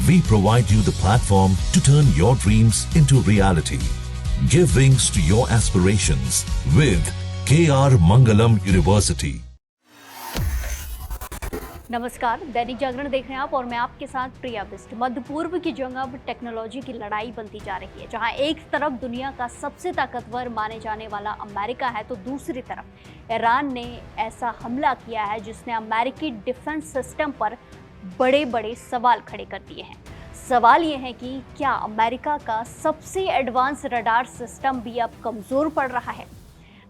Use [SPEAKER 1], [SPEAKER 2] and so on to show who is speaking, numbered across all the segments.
[SPEAKER 1] We provide you the platform to turn your dreams into reality. Give wings to your aspirations with KR Mangalam University.
[SPEAKER 2] नमस्कार, दैनिक जागरण देख रहे हैं आप और मैं आपके साथ प्रिया बिस्ट। मध्य पूर्व की जंग अब टेक्नोलॉजी की लड़ाई बनती जा रही है, जहां एक तरफ दुनिया का सबसे ताकतवर माने जाने वाला अमेरिका है तो दूसरी तरफ ईरान ने ऐसा हमला किया है जिसने अमेरिकी डिफेंस सिस्टम पर बड़े बड़े सवाल खड़े कर दिए हैं। सवाल ये है कि क्या अमेरिका का सबसे एडवांस रडार सिस्टम भी अब कमजोर पड़ रहा है।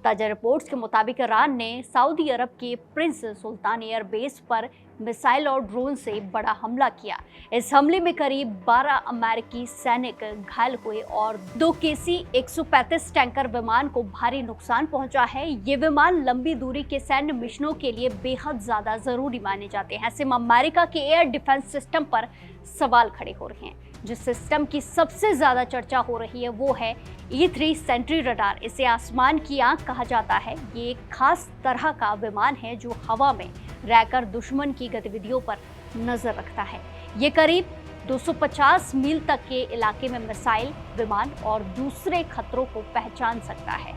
[SPEAKER 2] ताजा रिपोर्ट्स के मुताबिक ईरान ने सऊदी अरब के प्रिंस सुल्तान एयरबेस पर मिसाइल और ड्रोन से बड़ा हमला किया। इस हमले में करीब 12 अमेरिकी सैनिक घायल हुए और 2 KC-135 टैंकर विमान को भारी नुकसान पहुंचा है। ये विमान लंबी दूरी के सैन्य मिशनों के लिए बेहद ज्यादा जरूरी माने जाते हैं। ऐसे में अमेरिका के एयर डिफेंस सिस्टम पर सवाल खड़े हो रहे हैं। जिस सिस्टम की सबसे ज्यादा चर्चा हो रही है वो है E-3 सेंट्री रडार। इसे आसमान की आंख कहा जाता है। ये एक खास तरह का विमान है जो हवा में रहकर दुश्मन की गतिविधियों पर नजर रखता है। ये करीब 250 मील तक के इलाके में मिसाइल, विमान और दूसरे खतरों को पहचान सकता है।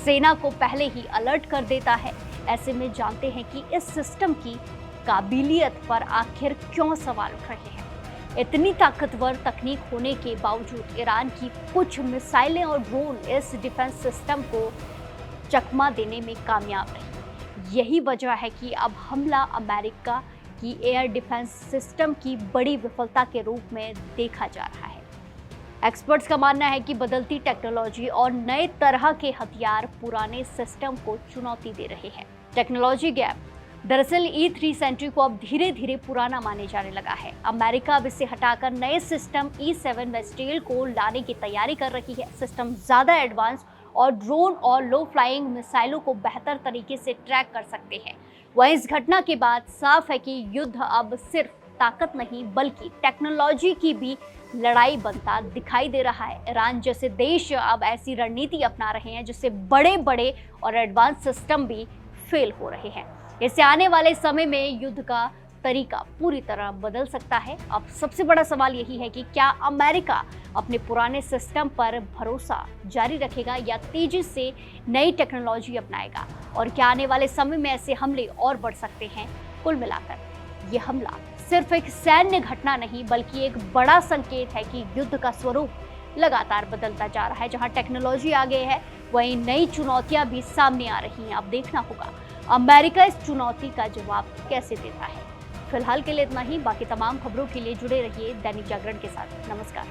[SPEAKER 2] सेना को पहले ही अलर्ट कर देता है। ऐसे में जानते हैं कि इस सिस्टम की काबिलियत पर आखिर क्यों सवाल उठ रहे हैं। इतनी ताकतवर तकनीक होने के बावजूद ईरान की कुछ मिसाइलें और ड्रोन इस डिफेंस सिस्टम को चकमा देने में कामयाब रही। यही वजह है कि अब हमला अमेरिका की एयर डिफेंस सिस्टम की बड़ी विफलता के रूप में देखा जा रहा है। एक्सपर्ट्स का मानना है कि बदलती टेक्नोलॉजी और नए तरह के हथियार पुराने सिस्टम को चुनौती दे रहे हैं। टेक्नोलॉजी गैप दरअसल E-3 सेंट्री को अब धीरे धीरे पुराना माने जाने लगा है। अमेरिका अब इसे हटाकर नए सिस्टम E-7 वेस्टेल को लाने की तैयारी कर रही है। सिस्टम ज़्यादा एडवांस और ड्रोन और लो फ्लाइंग मिसाइलों को बेहतर तरीके से ट्रैक कर सकते हैं। वहीं इस घटना के बाद साफ है कि युद्ध अब सिर्फ ताकत नहीं बल्कि टेक्नोलॉजी की भी लड़ाई बनता दिखाई दे रहा है। ईरान जैसे देश अब ऐसी रणनीति अपना रहे हैं जिससे बड़े बड़े और एडवांस सिस्टम भी फेल हो रहे हैं। इससे आने वाले समय में युद्ध का तरीका पूरी तरह बदल सकता है। अब सबसे बड़ा सवाल यही है कि क्या अमेरिका अपने पुराने सिस्टम पर भरोसा जारी रखेगा या तेजी से नई टेक्नोलॉजी अपनाएगा, और क्या आने वाले समय में ऐसे हमले और बढ़ सकते हैं। कुल मिलाकर ये हमला सिर्फ एक सैन्य घटना नहीं बल्कि एक बड़ा संकेत है कि युद्ध का स्वरूप लगातार बदलता जा रहा है। जहां टेक्नोलॉजी आगे है वहीं नई चुनौतियां भी सामने आ रही हैं। अब देखना होगा अमेरिका इस चुनौती का जवाब कैसे देता है। फिलहाल के लिए इतना ही। बाकी तमाम खबरों के लिए जुड़े रहिए दैनिक जागरण के साथ। नमस्कार।